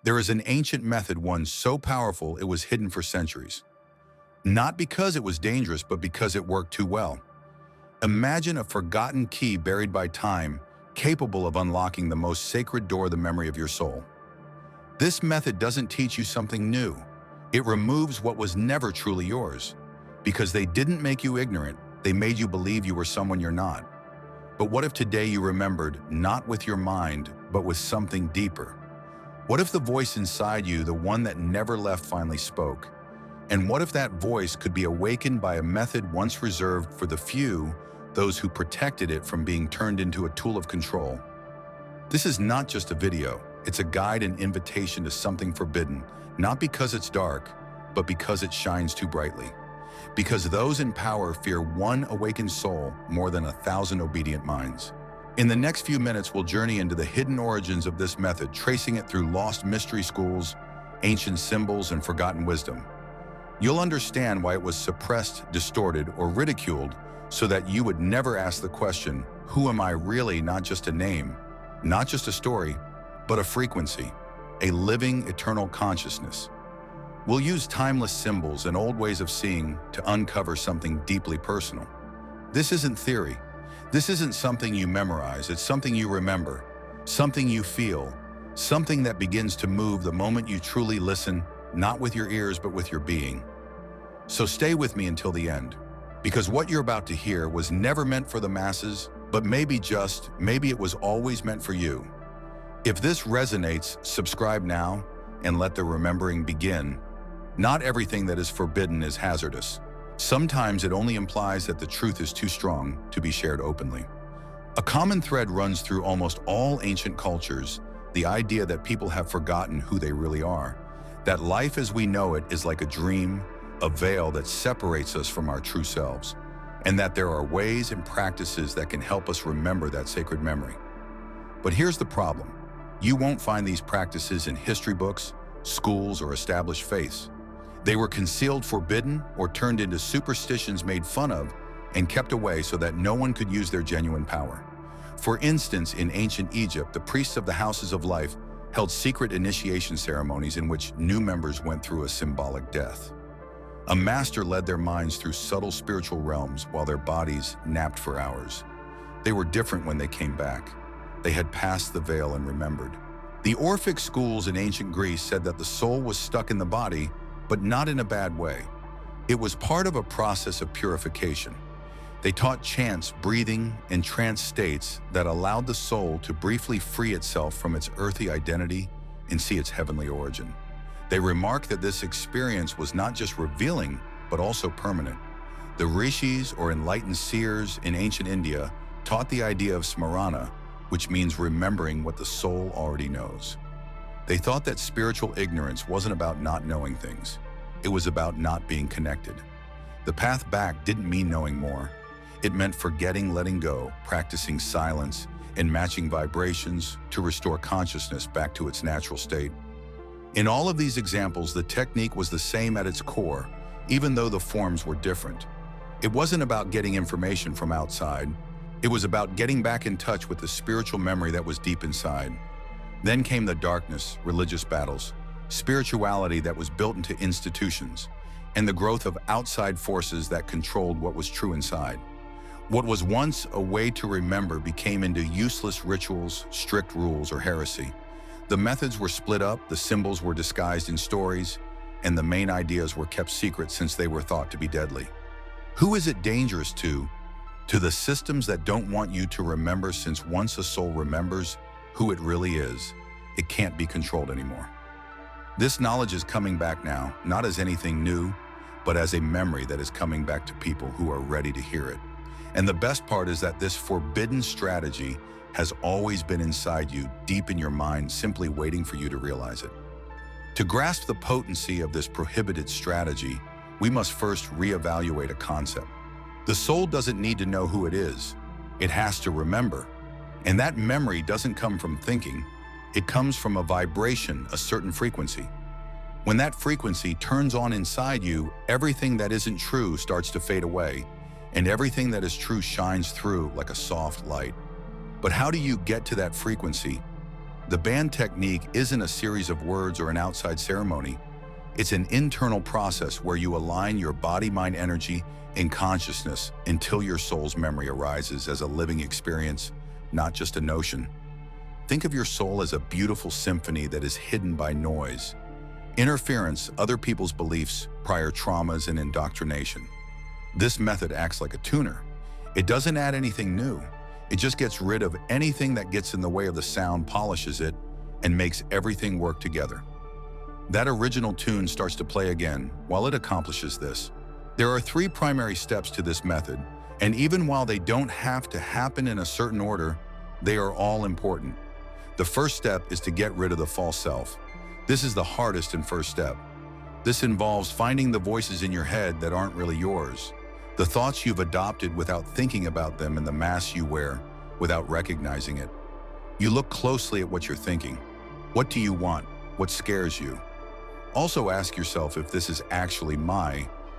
There is an ancient method once so powerful it was hidden for centuries. Not because it was dangerous, but because it worked too well. Imagine a forgotten key buried by time, capable of unlocking the most sacred door, the memory of your soul. This method doesn't teach you something new. It removes what was never truly yours. Because they didn't make you ignorant, they made you believe you were someone you're not. But what if today you remembered not with your mind, but with something deeper? What if the voice inside you, the one that never left, finally spoke? And what if that voice could be awakened by a method once reserved for the few, those who protected it from being turned into a tool of control? This is not just a video. It's a guide and invitation to something forbidden, not because it's dark, but because it shines too brightly. Because those in power fear one awakened soul more than 1,000 obedient minds. In the next few minutes, we'll journey into the hidden origins of this method, tracing it through lost mystery schools, ancient symbols, and forgotten wisdom. You'll understand why it was suppressed, distorted, or ridiculed, so that you would never ask the question, who am I really? Not just a name, not just a story, but a frequency, a living, eternal consciousness. We'll use timeless symbols and old ways of seeing to uncover something deeply personal. This isn't theory. This isn't something you memorize. It's something you remember, something you feel, something that begins to move the moment you truly listen, not with your ears, but with your being. So stay with me until the end, because what you're about to hear was never meant for the masses, but maybe it was always meant for you. If this resonates, subscribe now and let the remembering begin. Not everything that is forbidden is hazardous. Sometimes it only implies that the truth is too strong to be shared openly. A common thread runs through almost all ancient cultures, the idea that people have forgotten who they really are, that life as we know it is like a dream, a veil that separates us from our true selves, and that there are ways and practices that can help us remember that sacred memory. But here's the problem. You won't find these practices in history books, schools, or established faiths. They were concealed, forbidden, or turned into superstitions made fun of and kept away so that no one could use their genuine power. For instance, in ancient Egypt, the priests of the houses of life held secret initiation ceremonies in which new members went through a symbolic death. A master led their minds through subtle spiritual realms while their bodies napped for hours. They were different when they came back. They had passed the veil and remembered. The Orphic schools in ancient Greece said that the soul was stuck in the body, but not in a bad way. It was part of a process of purification. They taught chants, breathing, and trance states that allowed the soul to briefly free itself from its earthly identity and see its heavenly origin. They remarked that this experience was not just revealing, but also permanent. The rishis, or enlightened seers in ancient India, taught the idea of smarana, which means remembering what the soul already knows. They thought that spiritual ignorance wasn't about not knowing things. It was about not being connected. The path back didn't mean knowing more. It meant forgetting, letting go, practicing silence, and matching vibrations to restore consciousness back to its natural state. In all of these examples, the technique was the same at its core, even though the forms were different. It wasn't about getting information from outside. It was about getting back in touch with the spiritual memory that was deep inside. Then came the darkness, religious battles, spirituality that was built into institutions, and the growth of outside forces that controlled what was true inside. What was once a way to remember became into useless rituals, strict rules, or heresy. The methods were split up, the symbols were disguised in stories, and the main ideas were kept secret since they were thought to be deadly. Who is it dangerous to? To the systems that don't want you to remember, since once a soul remembers who it really is, it can't be controlled anymore. This knowledge is coming back now, not as anything new, but as a memory that is coming back to people who are ready to hear it. And the best part is that this forbidden strategy has always been inside you, deep in your mind, simply waiting for you to realize it. To grasp the potency of this prohibited strategy, we must first reevaluate a concept. The soul doesn't need to know who it is. It has to remember. And that memory doesn't come from thinking. It comes from a vibration, a certain frequency. When that frequency turns on inside you, everything that isn't true starts to fade away, and everything that is true shines through like a soft light. But how do you get to that frequency? The band technique isn't a series of words or an outside ceremony. It's an internal process where you align your body-mind energy and consciousness until your soul's memory arises as a living experience, not just a notion. Think of your soul as a beautiful symphony that is hidden by noise, interference, other people's beliefs, prior traumas, and indoctrination. This method acts like a tuner. It doesn't add anything new. It just gets rid of anything that gets in the way of the sound, polishes it, and makes everything work together. That original tune starts to play again while it accomplishes this. There are 3 primary steps to this method, and even while they don't have to happen in a certain order, they are all important. The first step is to get rid of the false self. This is the hardest and first step. This involves finding the voices in your head that aren't really yours, the thoughts you've adopted without thinking about them, and the mask you wear without recognizing it. You look closely at what you're thinking. What do you want? What scares you? Also ask yourself if this is actually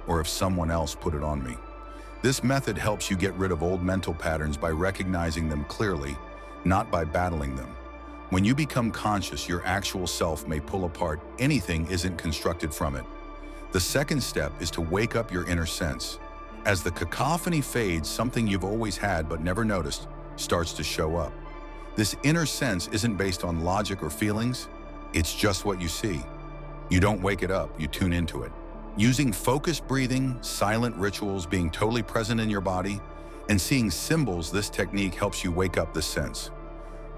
or if someone else put it on me. This method helps you get rid of old mental patterns by recognizing them clearly, not by battling them. When you become conscious, your actual self may pull apart anything isn't constructed from it. The second step is to wake up your inner sense. As the cacophony fades, something you've always had but never noticed starts to show up. This inner sense isn't based on logic or feelings, it's just what you see. You don't wake it up, you tune into it. Using focused breathing, silent rituals, being totally present in your body, and seeing symbols, this technique helps you wake up this sense.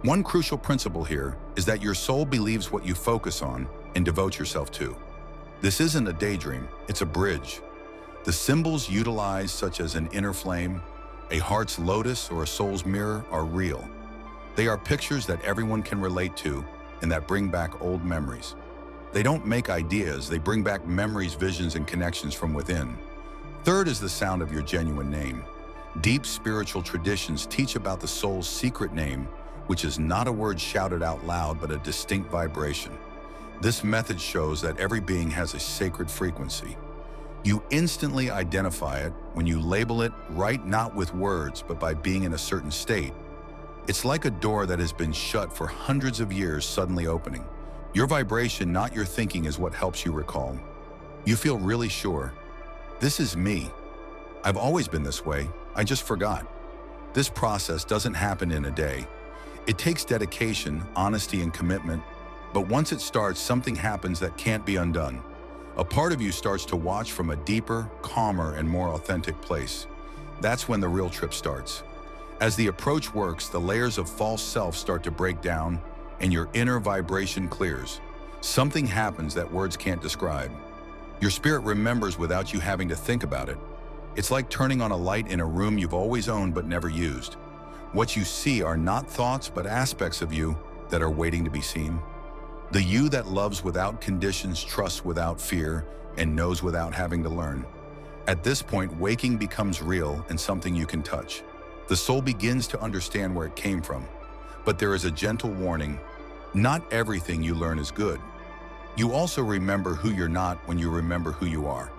One crucial principle here is that your soul believes what you focus on and devote yourself to. This isn't a daydream, it's a bridge. The symbols utilized, such as an inner flame, a heart's lotus, or a soul's mirror, are real. They are pictures that everyone can relate to and that bring back old memories. They don't make ideas, they bring back memories, visions, and connections from within. Third is the sound of your genuine name. Deep spiritual traditions teach about the soul's secret name, which is not a word shouted out loud, but a distinct vibration. This method shows that every being has a sacred frequency. You instantly identify it when you label it right, not with words, but by being in a certain state. It's like a door that has been shut for hundreds of years suddenly opening. Your vibration, not your thinking, is what helps you recall. You feel really sure. This is me. I've always been this way. I just forgot. This process doesn't happen in a day. It takes dedication, honesty, and commitment, but once it starts, something happens that can't be undone. A part of you starts to watch from a deeper, calmer, and more authentic place. That's when the real trip starts. As the approach works, the layers of false self start to break down, and your inner vibration clears. Something happens that words can't describe. Your spirit remembers without you having to think about it. It's like turning on a light in a room you've always owned but never used. What you see are not thoughts, but aspects of you that are waiting to be seen. The you that loves without conditions, trusts without fear, and knows without having to learn. At this point, waking becomes real and something you can touch. The soul begins to understand where it came from. But there is a gentle warning: not everything you learn is good. You also remember who you're not when you remember who you are.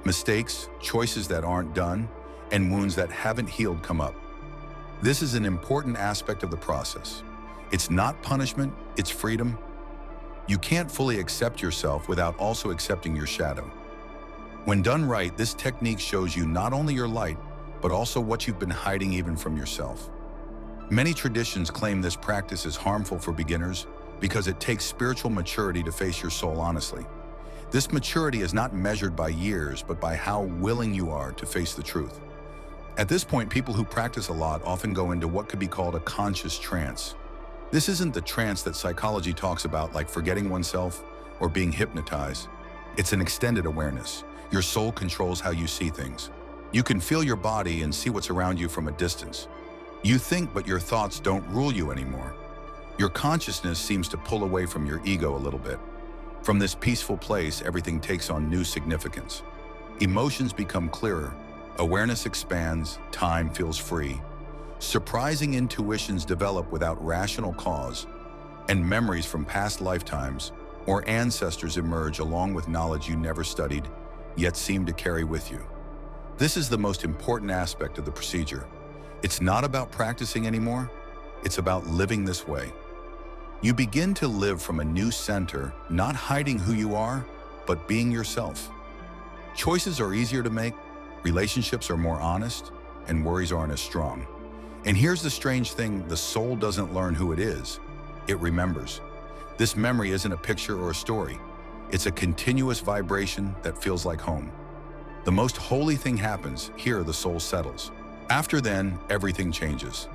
Mistakes, choices that aren't done, and wounds that haven't healed come up. This is an important aspect of the process. It's not punishment, it's freedom. You can't fully accept yourself without also accepting your shadow. When done right, this technique shows you not only your light, but also what you've been hiding even from yourself. Many traditions claim this practice is harmful for beginners because it takes spiritual maturity to face your soul honestly. This maturity is not measured by years, but by how willing you are to face the truth. At this point, people who practice a lot often go into what could be called a conscious trance. This isn't the trance that psychology talks about, like forgetting oneself or being hypnotized. It's an extended awareness. Your soul controls how you see things. You can feel your body and see what's around you from a distance. You think, but your thoughts don't rule you anymore. Your consciousness seems to pull away from your ego a little bit. From this peaceful place, everything takes on new significance. Emotions become clearer, awareness expands, time feels free. Surprising intuitions develop without rational cause, and memories from past lifetimes or ancestors emerge along with knowledge you never studied, yet seem to carry with you. This is the most important aspect of the procedure. It's not about practicing anymore, it's about living this way. You begin to live from a new center, not hiding who you are, but being yourself. Choices are easier to make, relationships are more honest, and worries aren't as strong. And here's the strange thing, the soul doesn't learn who it is, it remembers. This memory isn't a picture or a story. It's a continuous vibration that feels like home. The most holy thing happens, here the soul settles. After then, everything changes.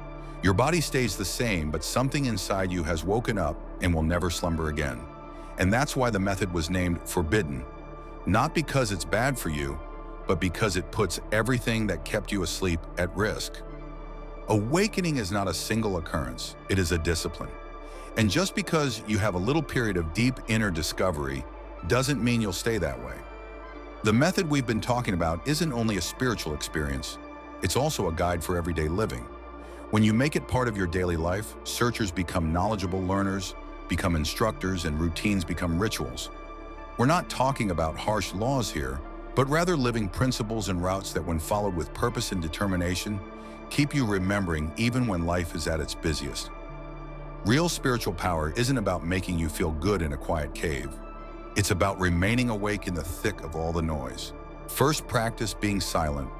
Your body stays the same, but something inside you has woken up and will never slumber again. And that's why the method was named forbidden. Not because it's bad for you, but because it puts everything that kept you asleep at risk. Awakening is not a single occurrence, it is a discipline. And just because you have a little period of deep inner discovery doesn't mean you'll stay that way. The method we've been talking about isn't only a spiritual experience, it's also a guide for everyday living. When you make it part of your daily life, searchers become knowledgeable learners, become instructors, and routines become rituals. We're not talking about harsh laws here, but rather living principles and routes that, when followed with purpose and determination, keep you remembering even when life is at its busiest. Real spiritual power isn't about making you feel good in a quiet cave. It's about remaining awake in the thick of all the noise. First, practice being silent.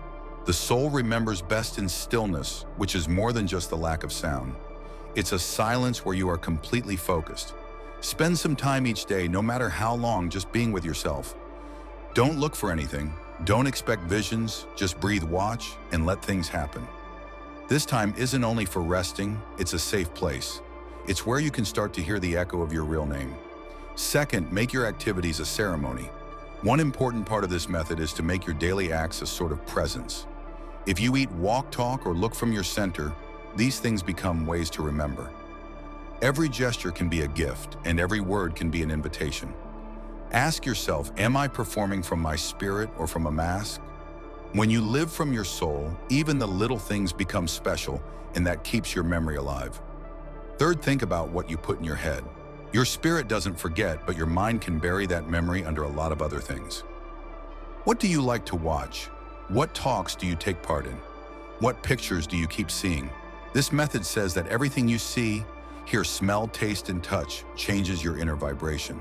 The soul remembers best in stillness, which is more than just the lack of sound. It's a silence where you are completely focused. Spend some time each day, no matter how long, just being with yourself. Don't look for anything. Don't expect visions. Just breathe, watch, and let things happen. This time isn't only for resting, it's a safe place. It's where you can start to hear the echo of your real name. Second, make your activities a ceremony. One important part of this method is to make your daily acts a sort of presence. If you eat, walk, talk, or look from your center, these things become ways to remember. Every gesture can be a gift, and every word can be an invitation. Ask yourself, am I performing from my spirit or from a mask? When you live from your soul, even the little things become special, and that keeps your memory alive. Third, think about what you put in your head. Your spirit doesn't forget, but your mind can bury that memory under a lot of other things. What do you like to watch? What talks do you take part in? What pictures do you keep seeing? This method says that everything you see, hear, smell, taste, and touch changes your inner vibration.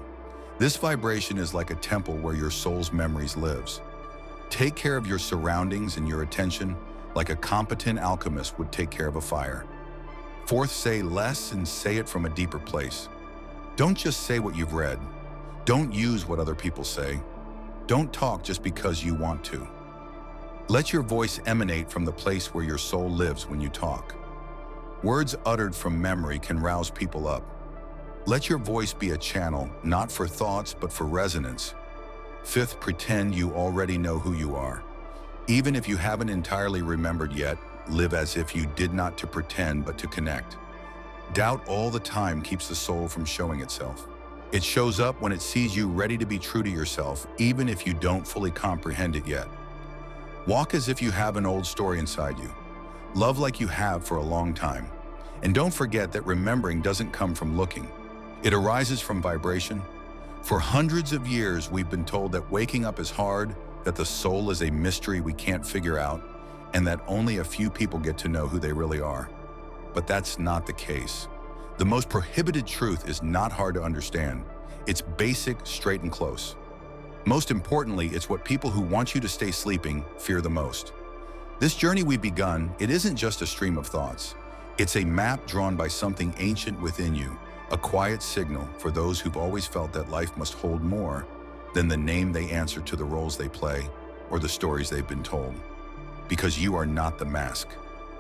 This vibration is like a temple where your soul's memories lives. Take care of your surroundings and your attention like a competent alchemist would take care of a fire. Fourth, say less and say it from a deeper place. Don't just say what you've read. Don't use what other people say. Don't talk just because you want to. Let your voice emanate from the place where your soul lives when you talk. Words uttered from memory can rouse people up. Let your voice be a channel, not for thoughts, but for resonance. Fifth, pretend you already know who you are. Even if you haven't entirely remembered yet, live as if you did not to pretend, but to connect. Doubt all the time keeps the soul from showing itself. It shows up when it sees you ready to be true to yourself, even if you don't fully comprehend it yet. Walk as if you have an old story inside you. Love like you have for a long time. And don't forget that remembering doesn't come from looking. It arises from vibration. For hundreds of years, we've been told that waking up is hard, that the soul is a mystery we can't figure out, and that only a few people get to know who they really are. But that's not the case. The most prohibited truth is not hard to understand. It's basic, straight, and close. Most importantly, it's what people who want you to stay sleeping fear the most. This journey we've begun, it isn't just a stream of thoughts. It's a map drawn by something ancient within you, a quiet signal for those who've always felt that life must hold more than the name they answer to, the roles they play, or the stories they've been told. Because you are not the mask.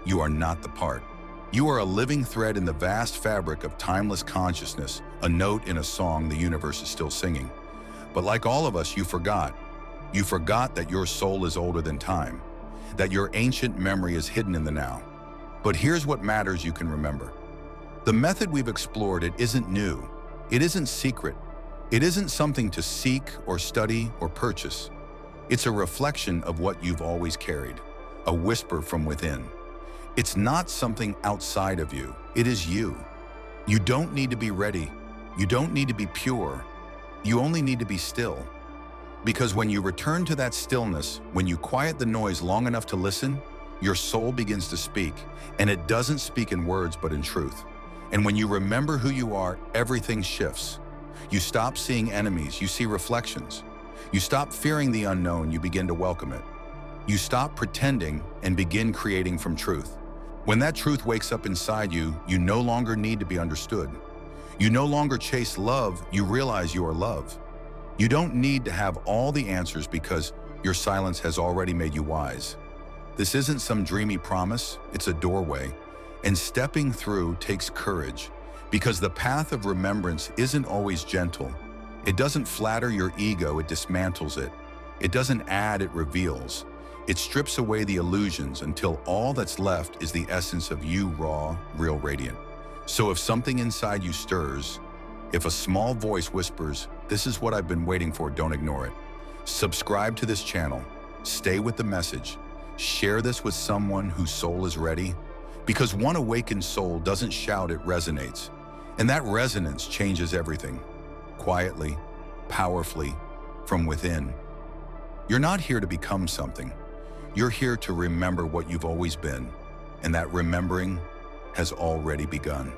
You are not the part. You are a living thread in the vast fabric of timeless consciousness, a note in a song the universe is still singing. But like all of us, you forgot. You forgot that your soul is older than time, that your ancient memory is hidden in the now. But here's what matters you can remember. The method we've explored, it isn't new. It isn't secret. It isn't something to seek or study or purchase. It's a reflection of what you've always carried, a whisper from within. It's not something outside of you. It is you. You don't need to be ready. You don't need to be pure. You only need to be still. Because when you return to that stillness, when you quiet the noise long enough to listen, your soul begins to speak, and it doesn't speak in words but in truth. And when you remember who you are, everything shifts. You stop seeing enemies, you see reflections. You stop fearing the unknown, you begin to welcome it. You stop pretending and begin creating from truth. When that truth wakes up inside you, you no longer need to be understood. You no longer chase love, you realize you are love. You don't need to have all the answers because your silence has already made you wise. This isn't some dreamy promise, it's a doorway. And stepping through takes courage, because the path of remembrance isn't always gentle. It doesn't flatter your ego, it dismantles it. It doesn't add, it reveals. It strips away the illusions until all that's left is the essence of you, raw, real, radiant. So if something inside you stirs, if a small voice whispers, "This is what I've been waiting for," don't ignore it. Subscribe to this channel, stay with the message, share this with someone whose soul is ready, because one awakened soul doesn't shout, it resonates. And that resonance changes everything, quietly, powerfully, from within. You're not here to become something. You're here to remember what you've always been, and that remembering has already begun.